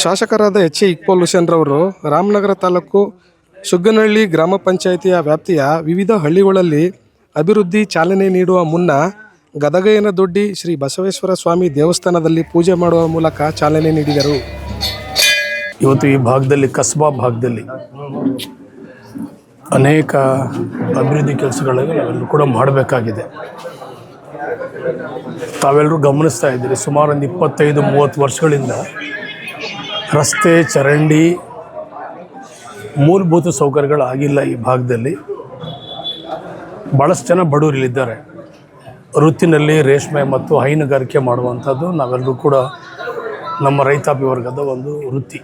ಶಾಸಕರಾದ H A Iqbal Hussain ರವರು ರಾಮನಗರ ತಾಲೂಕು ಸುಗ್ಗನಹಳ್ಳಿ ಗ್ರಾಮ ಪಂಚಾಯಿತಿಯ ವ್ಯಾಪ್ತಿಯ ವಿವಿಧ ಹಳ್ಳಿಗಳಲ್ಲಿ ಅಭಿವೃದ್ಧಿ ಚಾಲನೆ ನೀಡುವ ಮುನ್ನ ಗದಗಯ್ಯನ ದೊಡ್ಡಿ ಶ್ರೀ ಬಸವೇಶ್ವರ ಸ್ವಾಮಿ ದೇವಸ್ಥಾನದಲ್ಲಿ ಪೂಜೆ ಮಾಡುವ ಮೂಲಕ ಚಾಲನೆ ನೀಡಿದರು. ಇವತ್ತು ಈ ಭಾಗದಲ್ಲಿ ಕಸ್ಬಾ ಭಾಗದಲ್ಲಿ ಅನೇಕ ಅಭಿವೃದ್ಧಿ ಕೆಲಸಗಳನ್ನು ನಾವೆಲ್ಲರೂ ಕೂಡ ಮಾಡಬೇಕಾಗಿದೆ. ತಾವೆಲ್ಲರೂ ಗಮನಿಸ್ತಾ ಇದ್ದೀರಿ, ಸುಮಾರು ಒಂದು 25-30 ವರ್ಷಗಳಿಂದ ರಸ್ತೆ, ಚರಂಡಿ, ಮೂಲಭೂತ ಸೌಕರ್ಯಗಳಾಗಿಲ್ಲ. ಈ ಭಾಗದಲ್ಲಿ ಭಾಳಷ್ಟು ಜನ ಬಡವರಿಲ್ಲಿದ್ದಾರೆ. ವೃತ್ತಿನಲ್ಲಿ ರೇಷ್ಮೆ ಮತ್ತು ಹೈನುಗಾರಿಕೆ ಮಾಡುವಂಥದ್ದು ನಾವೆಲ್ಲರೂ ಕೂಡ ನಮ್ಮ ರೈತಾಪಿ ವರ್ಗದ ಒಂದು ವೃತ್ತಿ.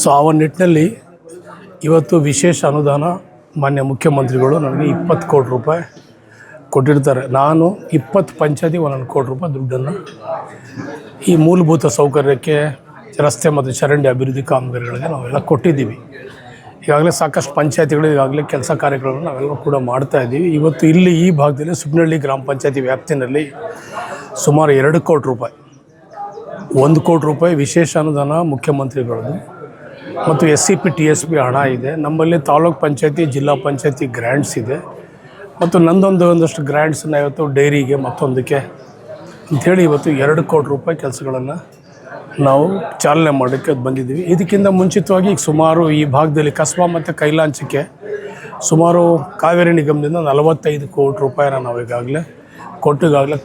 ಸೊ ಆ ಒಂದು ನಿಟ್ಟಿನಲ್ಲಿ ಇವತ್ತು ವಿಶೇಷ ಅನುದಾನ ಮಾನ್ಯ ಮುಖ್ಯಮಂತ್ರಿಗಳು ನನಗೆ 20 ಕೋಟಿ ರೂಪಾಯಿ ಕೊಟ್ಟಿರ್ತಾರೆ. ನಾನು 20 ಪಂಚಾಯತಿ 1 ಕೋಟಿ ರೂಪಾಯಿ ದುಡ್ಡನ್ನು ಈ ಮೂಲಭೂತ ಸೌಕರ್ಯಕ್ಕೆ, ರಸ್ತೆ ಮತ್ತು ಚರಂಡಿ ಅಭಿವೃದ್ಧಿ ಕಾಮಗಾರಿಗಳಿಗೆ ನಾವೆಲ್ಲ ಕೊಟ್ಟಿದ್ದೀವಿ. ಈಗಾಗಲೇ ಸಾಕಷ್ಟು ಪಂಚಾಯತಿಗಳು ಈಗಾಗಲೇ ಕೆಲಸ ಕಾರ್ಯಗಳನ್ನು ನಾವೆಲ್ಲ ಕೂಡ ಮಾಡ್ತಾಯಿದ್ದೀವಿ. ಇವತ್ತು ಇಲ್ಲಿ ಈ ಭಾಗದಲ್ಲಿ ಸುಗ್ನಹಳ್ಳಿ ಗ್ರಾಮ ಪಂಚಾಯತಿ ವ್ಯಾಪ್ತಿನಲ್ಲಿ ಸುಮಾರು 2 ಕೋಟಿ ರೂಪಾಯಿ, 1 ಕೋಟಿ ರೂಪಾಯಿ ವಿಶೇಷ ಅನುದಾನ ಮುಖ್ಯಮಂತ್ರಿಗಳದ್ದು ಮತ್ತು SCP TSP ಹಣ ಇದೆ. ನಮ್ಮಲ್ಲಿ ತಾಲೂಕ್ ಪಂಚಾಯತಿ, ಜಿಲ್ಲಾ ಪಂಚಾಯತಿ ಗ್ರ್ಯಾಂಟ್ಸ್ ಇದೆ ಮತ್ತು ಒಂದಷ್ಟು ಗ್ರ್ಯಾಂಟ್ಸನ್ನು ಇವತ್ತು ಡೈರಿಗೆ ಮತ್ತೊಂದಕ್ಕೆ ಅಂಥೇಳಿ ಇವತ್ತು 2 ಕೋಟಿ ರೂಪಾಯಿ ಕೆಲಸಗಳನ್ನು ನಾವು ಚಾಲನೆ ಮಾಡೋಕ್ಕೆ ಬಂದಿದ್ದೀವಿ. ಇದಕ್ಕಿಂತ ಮುಂಚಿತವಾಗಿ ಈಗ ಸುಮಾರು ಈ ಭಾಗದಲ್ಲಿ ಕಸ್ಬಾ ಮತ್ತು ಕೈಲಾಂಚಕ್ಕೆ ಸುಮಾರು ಕಾವೇರಿ ನಿಗಮದಿಂದ 45 ಕೋಟಿ ರೂಪಾಯಿನ ನಾವು ಈಗಾಗಲೇ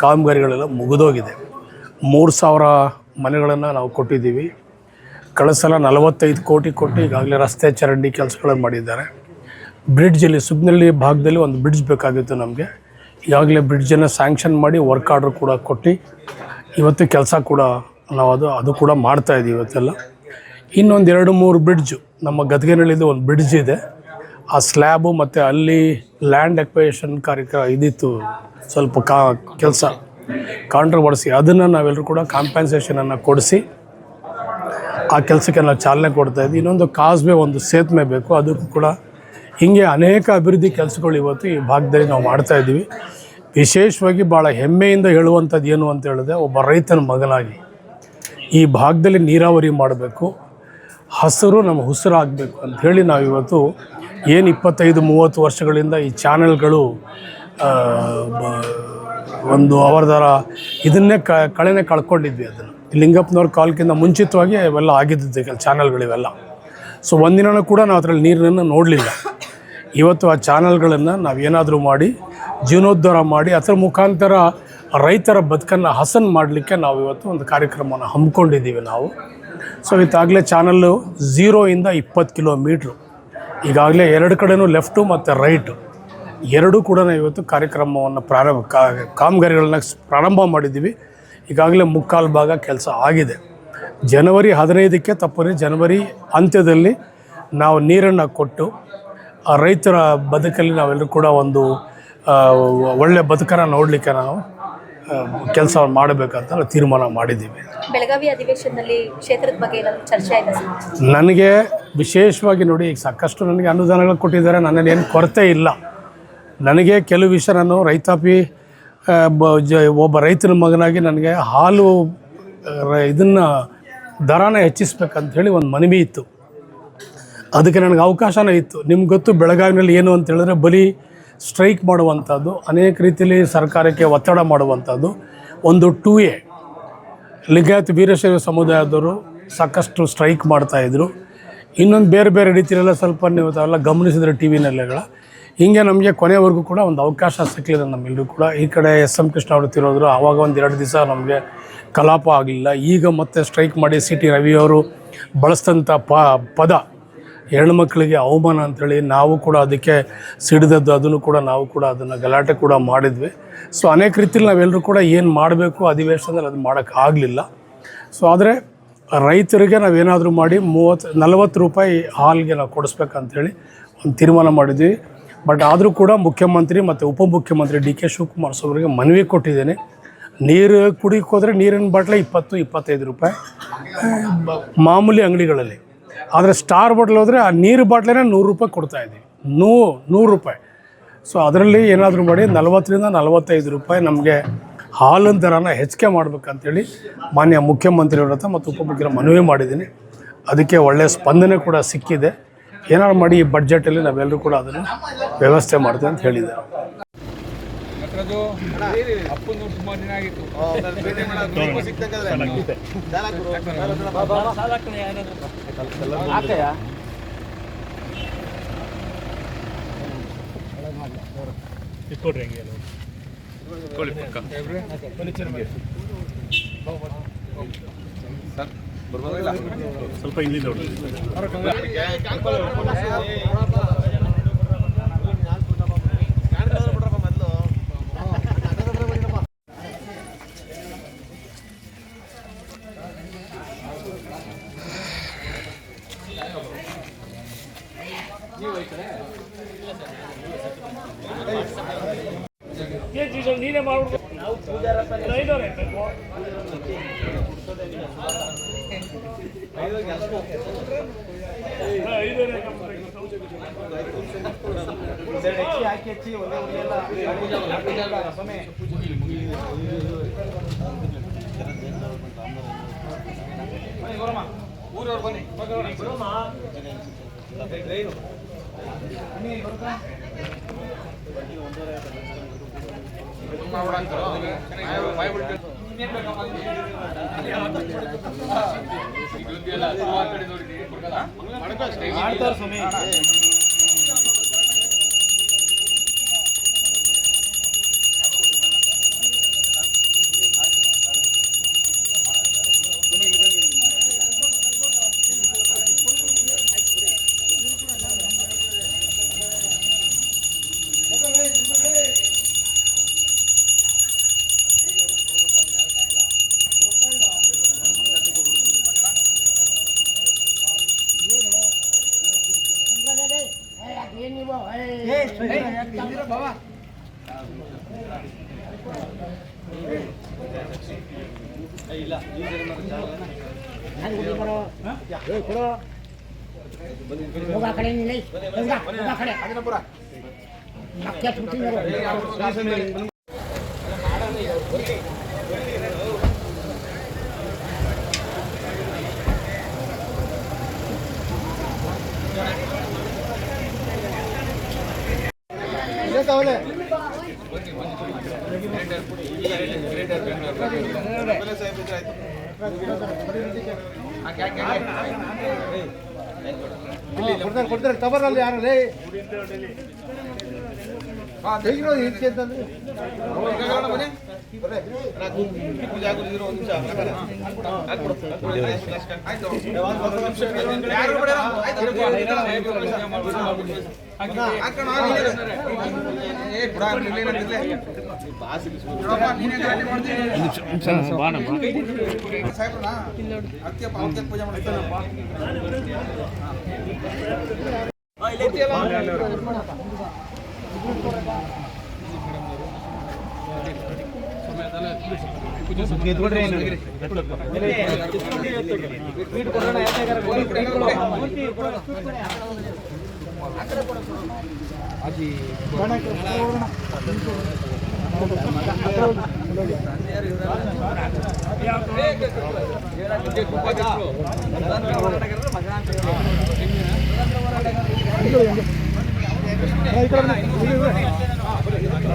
ಕಾಮಗಾರಿಗಳೆಲ್ಲ ಮುಗಿದೋಗಿದೆ. 3000 ಮನೆಗಳನ್ನು ನಾವು ಕೊಟ್ಟಿದ್ದೀವಿ. ಕಳೆದ ಸಲ 45 ಕೋಟಿ ಕೊಟ್ಟು ಈಗಾಗಲೇ ರಸ್ತೆ, ಚರಂಡಿ ಕೆಲಸಗಳನ್ನು ಮಾಡಿದ್ದಾರೆ. ಬ್ರಿಡ್ಜಲ್ಲಿ ಸುಗ್ನಹಳ್ಳಿ ಭಾಗದಲ್ಲಿ ಒಂದು ಬ್ರಿಡ್ಜ್ ಬೇಕಾಗಿತ್ತು ನಮಗೆ. ಈಗಾಗಲೇ ಬ್ರಿಡ್ಜನ್ನು ಸ್ಯಾಂಕ್ಷನ್ ಮಾಡಿ ವರ್ಕ್ ಆರ್ಡ್ರ್ ಕೂಡ ಕೊಟ್ಟು ಇವತ್ತು ಕೆಲಸ ಕೂಡ ನಾವು ಅದು ಕೂಡ ಮಾಡ್ತಾಯಿದ್ದೀವಿ ಇವತ್ತೆಲ್ಲ. ಇನ್ನೊಂದು 2-3 ಬ್ರಿಡ್ಜು ನಮ್ಮ ಗದಗಿನಲ್ಲಿದ್ದು ಒಂದು ಬ್ರಿಡ್ಜ್ ಇದೆ. ಆ ಸ್ಲ್ಯಾಬು ಮತ್ತು ಅಲ್ಲಿ ಲ್ಯಾಂಡ್ ಎಕ್ವೈಷನ್ ಕಾರ್ಯಕ್ರಮ ಇದಿತ್ತು, ಸ್ವಲ್ಪ ಕೆಲಸ ಕಾಂಟ್ರವರ್ಸಿ. ಅದನ್ನು ನಾವೆಲ್ಲರೂ ಕೂಡ ಕಾಂಪೆನ್ಸೇಷನನ್ನು ಕೊಡಿಸಿ ಆ ಕೆಲಸಕ್ಕೆ ನಾವು ಚಾಲನೆ ಕೊಡ್ತಾಯಿದ್ವಿ. ಇನ್ನೊಂದು ಕಾಸ್ಬೇ, ಒಂದು ಸೇತುವೆ ಬೇಕು, ಅದಕ್ಕೂ ಕೂಡ ಹೀಗೆ ಅನೇಕ ಅಭಿವೃದ್ಧಿ ಕೆಲಸಗಳು ಇವತ್ತು ಈ ಭಾಗದಲ್ಲಿ ನಾವು ಮಾಡ್ತಾಯಿದ್ದೀವಿ. ವಿಶೇಷವಾಗಿ ಭಾಳ ಹೆಮ್ಮೆಯಿಂದ ಹೇಳುವಂಥದ್ದು ಏನು ಅಂತ ಹೇಳಿದ್ರೆ, ಒಬ್ಬ ರೈತನ ಮಗನಾಗಿ ಈ ಭಾಗದಲ್ಲಿ ನೀರಾವರಿ ಮಾಡಬೇಕು, ಹಸಿರು ನಮ್ಮ ಹುಸಿರಾಗಬೇಕು ಅಂಥೇಳಿ ನಾವಿವತ್ತು ಏನು 25-30 ವರ್ಷಗಳಿಂದ ಈ ಚಾನೆಲ್ಗಳು ಒಂದು ಅವರದರ ಇದನ್ನೇ ಕಳ್ಕೊಂಡಿದ್ವಿ. ಅದನ್ನು ಲಿಂಗಪ್ಪನವ್ರ ಕಾಲಕ್ಕಿಂತ ಮುಂಚಿತವಾಗಿ ಅವೆಲ್ಲ ಆಗಿದ್ದಿದ್ದು ಚಾನಲ್ಗಳಿವೆಲ್ಲ. ಸೊ ಒಂದಿನ ಕೂಡ ನಾವು ಅದರಲ್ಲಿ ನೀರನ್ನು ನೋಡಲಿಲ್ಲ. ಇವತ್ತು ಆ ಚಾನಲ್ಗಳನ್ನು ನಾವೇನಾದರೂ ಮಾಡಿ ಜೀರ್ಣೋದ್ಧಾರ ಮಾಡಿ ಅದರ ಮುಖಾಂತರ ರೈತರ ಬದುಕನ್ನು ಹಸನ್ ಮಾಡಲಿಕ್ಕೆ ನಾವು ಇವತ್ತು ಒಂದು ಕಾರ್ಯಕ್ರಮವನ್ನು ಹಮ್ಮಿಕೊಂಡಿದ್ದೀವಿ ನಾವು. ಸೊ ಇತ್ತಾಗಲೇ ಚಾನಲ್ಲು 0ಇಂದ 20 ಕಿಲೋಮೀಟ್ರು ಈಗಾಗಲೇ 2 ಕಡೆಯೂ ಲೆಫ್ಟು ಮತ್ತು ರೈಟು ಎರಡೂ ಕೂಡ ನಾವು ಇವತ್ತು ಕಾರ್ಯಕ್ರಮವನ್ನು ಕಾಮಗಾರಿಗಳನ್ನ ಪ್ರಾರಂಭ ಮಾಡಿದ್ದೀವಿ. ಈಗಾಗಲೇ 3/4 ಭಾಗ ಕೆಲಸ ಆಗಿದೆ. ಜನವರಿ 15ಕ್ಕೆ ತಪ್ಪದೆ ಜನವರಿ ಅಂತ್ಯದಲ್ಲಿ ನಾವು ನೀರನ್ನು ಕೊಟ್ಟು ಆ ರೈತರ ಬದುಕಲ್ಲಿ ನಾವೆಲ್ಲರೂ ಕೂಡ ಒಂದು ಒಳ್ಳೆಯ ಬದುಕನ್ನು ನೋಡಲಿಕ್ಕೆ ನಾವು ಕೆಲಸ ಮಾಡಬೇಕಂತ ತೀರ್ಮಾನ ಮಾಡಿದ್ದೀವಿ. ಬೆಳಗಾವಿ ಅಧಿವೇಶನದಲ್ಲಿ ಕ್ಷೇತ್ರದ ಬಗ್ಗೆ ಚರ್ಚೆ ಆಯಿತು. ನನಗೆ ವಿಶೇಷವಾಗಿ ನೋಡಿ, ಈಗ ಸಾಕಷ್ಟು ನನಗೆ ಅನುದಾನಗಳು ಕೊಟ್ಟಿದ್ದಾರೆ, ನನ್ನಲ್ಲಿ ಏನು ಕೊರತೆ ಇಲ್ಲ. ನನಗೆ ಕೆಲವು ವಿಷಯ, ನಾನು ರೈತಾಪಿ ಒಬ್ಬ ರೈತನ ಮಗನಾಗಿ ನನಗೆ ಹಾಲು ಇದನ್ನು ದರನ ಹೆಚ್ಚಿಸ್ಬೇಕಂಥೇಳಿ ಒಂದು ಮನವಿ ಇತ್ತು. ಅದಕ್ಕೆ ನನಗೆ ಅವಕಾಶನೇ ಇತ್ತು. ನಿಮ್ಗೆ ಗೊತ್ತು, ಬೆಳಗಾವಿನಲ್ಲಿ ಏನು ಅಂತ ಹೇಳಿದ್ರೆ ಬರೀ ಸ್ಟ್ರೈಕ್ ಮಾಡುವಂಥದ್ದು, ಅನೇಕ ರೀತಿಯಲ್ಲಿ ಸರ್ಕಾರಕ್ಕೆ ಒತ್ತಡ ಮಾಡುವಂಥದ್ದು. ಒಂದು 2A ಲಿಂಗಾಯತ್ ವೀರಶೈವ ಸಮುದಾಯದವರು ಸಾಕಷ್ಟು ಸ್ಟ್ರೈಕ್ ಮಾಡ್ತಾಯಿದ್ರು. ಇನ್ನೊಂದು ಬೇರೆ ಬೇರೆ ರೀತಿಯಲ್ಲೆಲ್ಲ ಸ್ವಲ್ಪ ನೀವು ಅವೆಲ್ಲ ಗಮನಿಸಿದ್ರೆ ಟಿ ವಿನಲ್ಲೆಗಳ ಹೀಗೆ ನಮಗೆ ಕೊನೆವರೆಗೂ ಕೂಡ ಒಂದು ಅವಕಾಶ ಸಿಕ್ಕಲಿಲ್ಲ ನಮ್ಮೆಲ್ಲರೂ ಕೂಡ. ಈ ಕಡೆ SM ಕೃಷ್ಣ ಅವರು ತಿರೋದ್ರು, ಆವಾಗ ಒಂದು 2 ದಿವಸ ನಮಗೆ ಕಲಾಪ ಆಗಲಿಲ್ಲ. ಈಗ ಮತ್ತೆ ಸ್ಟ್ರೈಕ್ ಮಾಡಿ CT ರವಿಯವರು ಬಳಸಿದಂಥ ಪದ ಹೆಣ್ಮಕ್ಳಿಗೆ ಅವಮಾನ ಅಂಥೇಳಿ ನಾವು ಕೂಡ ಅದಕ್ಕೆ ಸಿಡಿದದ್ದು, ಅದನ್ನು ಕೂಡ ನಾವು ಕೂಡ ಅದನ್ನು ಗಲಾಟೆ ಕೂಡ ಮಾಡಿದ್ವಿ. ಸೊ ಅನೇಕ ರೀತಿಯಲ್ಲಿ ನಾವೆಲ್ಲರೂ ಕೂಡ ಏನು ಮಾಡಬೇಕು ಅಧಿವೇಶನದಲ್ಲಿ ಅದು ಮಾಡೋಕ್ಕಾಗಲಿಲ್ಲ. ಸೊ ಆದರೆ ರೈತರಿಗೆ ನಾವೇನಾದರೂ ಮಾಡಿ 30-40 ರೂಪಾಯಿ ಹಾಲಿಗೆ ನಾವು ಕೊಡಿಸ್ಬೇಕಂತೇಳಿ ಒಂದು ತೀರ್ಮಾನ ಮಾಡಿದ್ವಿ. ಬಟ್ ಆದರೂ ಕೂಡ ಮುಖ್ಯಮಂತ್ರಿ ಮತ್ತು ಉಪಮುಖ್ಯಮಂತ್ರಿ DK ಶಿವಕುಮಾರ್ ಅವರಿಗೆ ಮನವಿ ಕೊಟ್ಟಿದ್ದೇನೆ. ನೀರು ಕುಡಿಯೋಕೆ ಹೋದರೆ ನೀರಿನ ಬಾಟ್ಲೆ 20-25 ರೂಪಾಯಿ ಮಾಮೂಲಿ ಅಂಗಡಿಗಳಲ್ಲಿ. ಆದರೆ ಸ್ಟಾರ್ ಬಾಟ್ಲ್ ಹೋದರೆ ಆ ನೀರು ಬಾಟ್ಲೇ 100 ರೂಪಾಯಿ ಕೊಡ್ತಾಯಿದ್ದೀವಿ, 100 ರೂಪಾಯಿ. ಸೊ ಅದರಲ್ಲಿ ಏನಾದರೂ ಮಾಡಿ 40-45 ರೂಪಾಯಿ ನಮಗೆ ಹಾಲಿನ ದರನ ಹೆಚ್ಚಿಗೆ ಮಾಡಬೇಕಂತೇಳಿ ಮಾನ್ಯ ಮುಖ್ಯಮಂತ್ರಿಯವ್ರ ಹತ್ರ ಮತ್ತು ಉಪಮುಖ್ಯರ ಮನವಿ ಮಾಡಿದ್ದೀನಿ. ಅದಕ್ಕೆ ಒಳ್ಳೆಯ ಸ್ಪಂದನೆ ಕೂಡ ಸಿಕ್ಕಿದೆ. ಏನಾರು ಮಾಡಿ ಈ ಬಡ್ಜೆಟಲ್ಲಿ ನಾವೆಲ್ಲರೂ ಕೂಡ ಅದನ್ನು ವ್ಯವಸ್ಥೆ ಮಾಡ್ತೀವಿ ಅಂತ ಹೇಳಿದ್ದಾರೆ. ಸ್ವಲ್ಪ ಹಿಂದಿನ ನೀನೇ ಮಾಡ್ಬಿಡ್ಬೇಕು. ಕೊಡ್ತಾರೆ ತಬರಲ್ಲಿ ಯಾರಲ್ಲಿ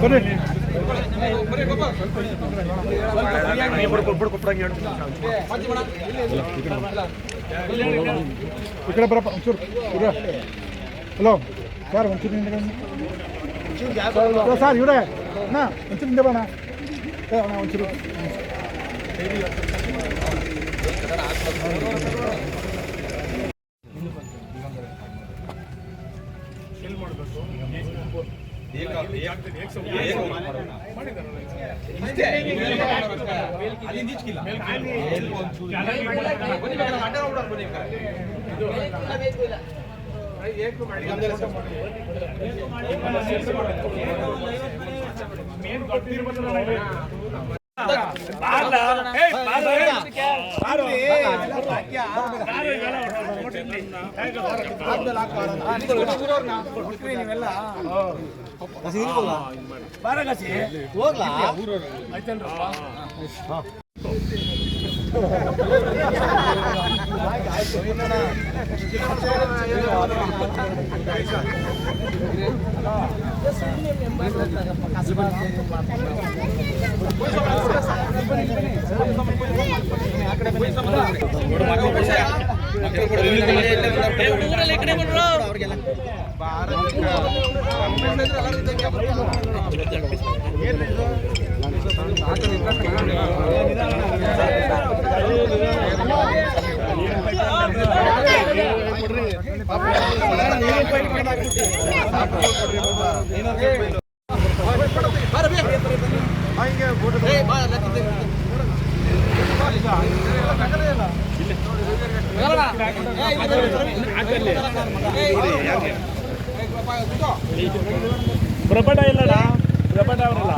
ಪೂಜೆ ఇక్కడ బరప ಒಂಚೂರು ಹಲೋ ಸರ್ ಒಂಚೂರು ಹಿಂದೆ ಸರ್ ಇವರೇ ಅಣ್ಣ ಒಂಚೂರು ಹಿಂದೆ ಬಣ್ಣ ಅಣ್ಣ ಒಂಚೂರು ಪ್ರಪಟ ಇಲ್ಲಡ ಪ್ರಪಟ ಅವರಲ್ಲ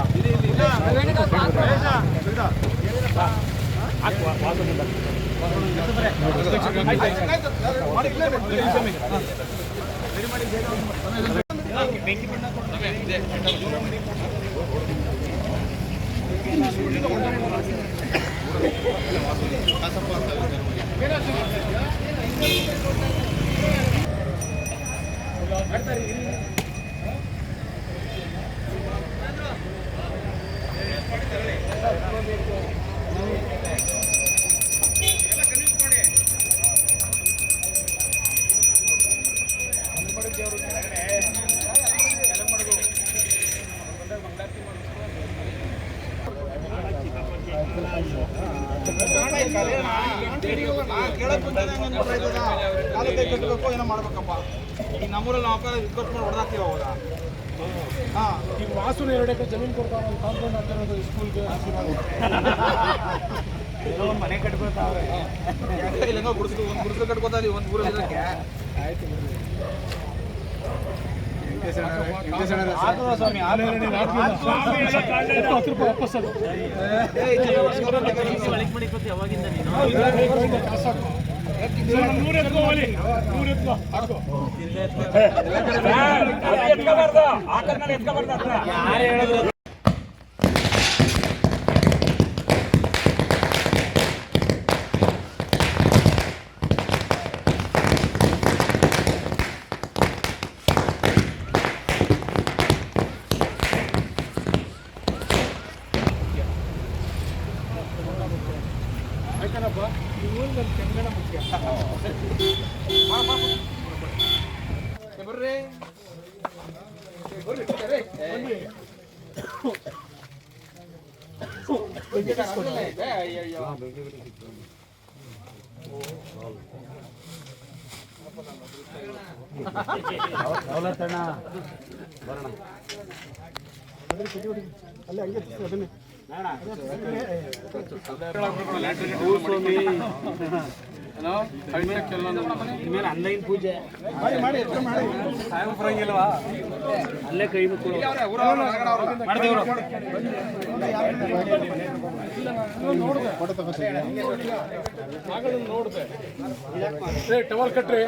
ಏನೋ ಮಾಡ್ಬೇಕಪ್ಪ ಈ ನಮ್ಮೂರಲ್ಲಿ ನಾವು ರಿಕ್ವೆಸ್ಟ್ ಮಾಡಿ ಹೊಡೆದಾಕ್ತೀವಿ ಅವಾಗ ಈ ವಾಸುನ 2 ಎಕರೆ ಜಮೀನು ಕೊಡ್ತಾವ ಕಾಂಪೌಂಡ್ ಹಾಕಿರೋದು ಸ್ಕೂಲ್ಗೆ ಏನೋ ಒಂದು ಮನೆ ಕಟ್ಕೊತಾವ್ರೆ ಇಲ್ಲಂಗ ಗುಡಿಸ್ಲು ಒಂದು ಗುಡಿಸ್ಲು ಕಟ್ಕೊತಾರಿ ಒಂದು ಊರಲ್ಲಿ ಇರೋಕ್ಕೆ ಆಯ್ತು ಸ್ವಾಮಿ ವಾಪಸ್ ಯಾವಾಗಿಂದ ಆಯ್ತಾನಪ್ಪ ಈ ಊರಿನ ತೆಂಗಣ ಮುಖ್ಯ ಬರ್ರಿ ಅಲ್ಲೇ ಹಂಗೆ ಅದನ್ನೇ ಆನ್ಲೈನ್ ಪೂಜೆ ಮಾಡಿ ಬರಂಗಿಲ್ವಾ ಅಲ್ಲೇ ಕೈ ಮುಕ್ಕು ನೋಡಿದೆ ಟವಲ್ ಕಟ್ರಿ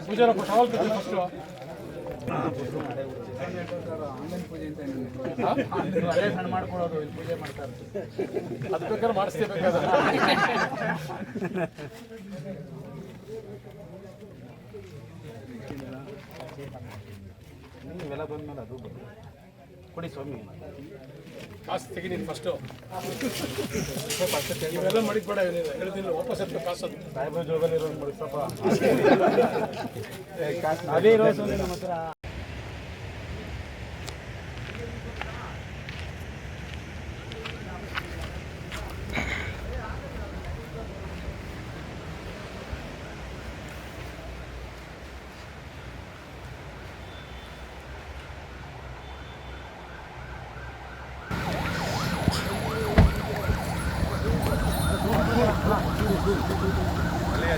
ಪೂಜಾರ ಟವಲ್ ಕಟ್ರಿ ಫಸ್ಟ್ ಆನ್ಲೈನ್ ಪೂಜೆ ಅಂತ ಅಲ್ಲೇ ಸಣ್ಣ ಮಾಡ್ಕೊಳ್ಳೋದು ಇಲ್ಲಿ ಪೂಜೆ ಮಾಡ್ತಾರೆ ಅದು ಬೇಕಾದ್ರೆ ಮಾಡಿಸ್ತೇ ಬೇಕಾದ್ರೆ ಇವೆಲ್ಲ ಬಂದ್ಮೇಲೆ ಅದು ಕೊಡಿ ಸ್ವಾಮಿ ಕಾಸು ತೆಗೀನಿ ಫಸ್ಟು ಇವೆಲ್ಲ ಮಾಡಿದ್ ಬೇಡ ಹೇಳಿದಿಲ್ಲ ವಾಪಸ್ ಎತ್ತ ಕಾಸು ಸಾಹೇಬ್ರ ಜೋಗಲ್ಲಿ ಇರೋದು ಮಾಡಿ ಸ್ವಲ್ಪ ಅದೇ ಇರೋ ನಮ್ಮ ಹತ್ರ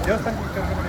ದೇವಸ್ಥಾನಕ್ಕೆ ಕರ್ಕೊಂಡು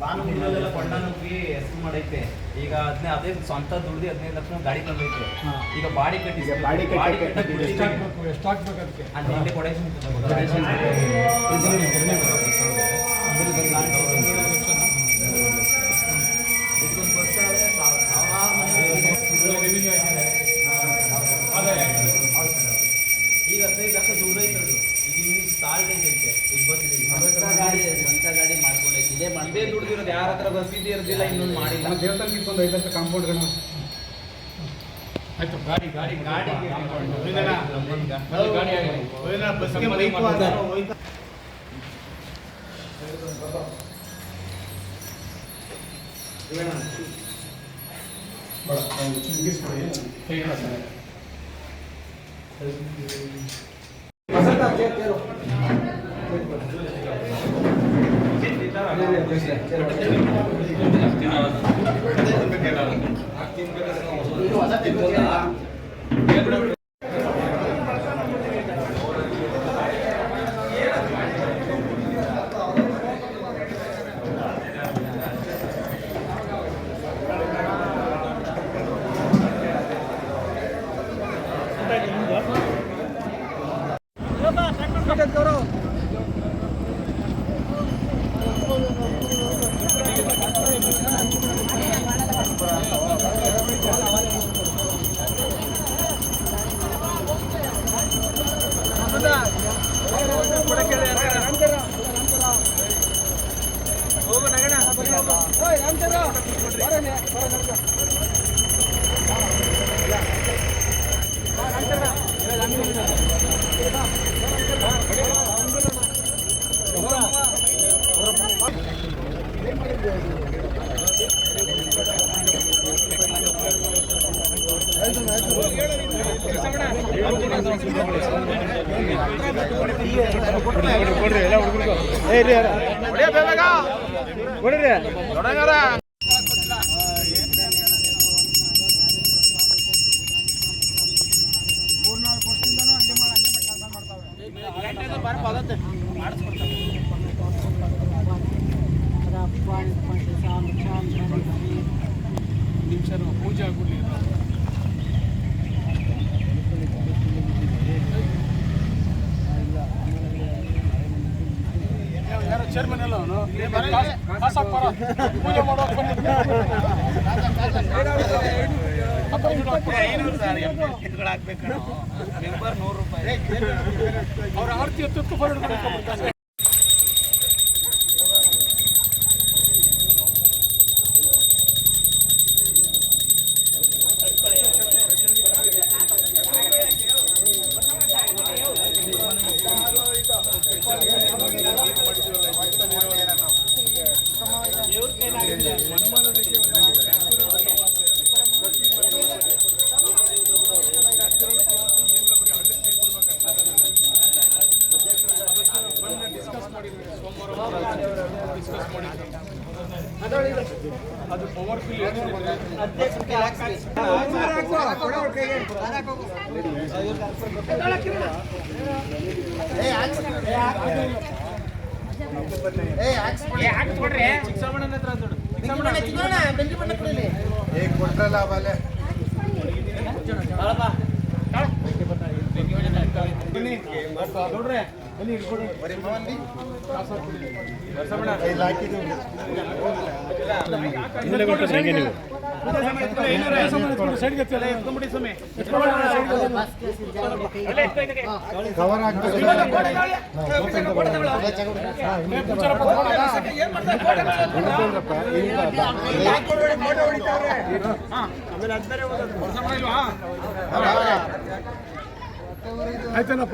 ಭಾನುವಾರದೆಲ್ಲ ಕೊಂಡಾನುಗ್ಗಿ ಹೆಸರು ಮಾಡೈತೆ ಈಗ ಅದೇ ಸ್ವಂತ ದುಡ್ದು 15 ಲಕ್ಷ ಗಾಡಿ ತಂದೈತೆ. ಈಗ ಬಾಡಿ ಕಟ್ಟಿ ಎಷ್ಟಾಗ್ಬೇಕು ಅದಕ್ಕೆ ಅಲ್ಲಿ ಕೊಡೇಶನ್ ಈಗ 15 ಲಕ್ಷ ದುಡ್ಡು ಐತೆ ಅದು. ಈಗ ಇನ್ನು ಸ್ಟಾರ್ಟ್ ಐತೆ ಈಗ ಬರ್ತಿದ್ದೀವಿ ಸ್ವಂತ ಗಾಡಿ ಮಾಡ್ಕೊಂಡೈತೆ. ಇದೇ ದುಡ್ದಿರೋದು ಯಾರ ಹತ್ರ ರಸೀದಿ ಇರೋದಿಲ್ಲ, ಇನ್ನೊಂದು ಮಾಡಿಲ್ಲ. ದೇವಸ್ಥಾನಕ್ಕೆ ಇಟ್ಕೊಂಡು 5 ಲಕ್ಷ ಕಾಂಪೌಂಡ್ಗಳನ್ನ ಆಯ್ತು. ಗಾಡಿ ಗಾಡಿ ಗಾಡಿ ಪೂಜೆ ಆಗ್ಬಿಡ್ಲಿ. ಯಾರು ಚೇರ್ಮನ್ ಎಲ್ಲ ಅವನು ಪೂಜೆ ಮಾಡೋಕೆ ಅವ್ರ ಆರ್ತಿ ಎತ್ತು ಬರ್ತಾರೆ. ಅದು ಪವರ್ ಫಿಲ್ ಆಯ್ತೇನಪ್ಪ.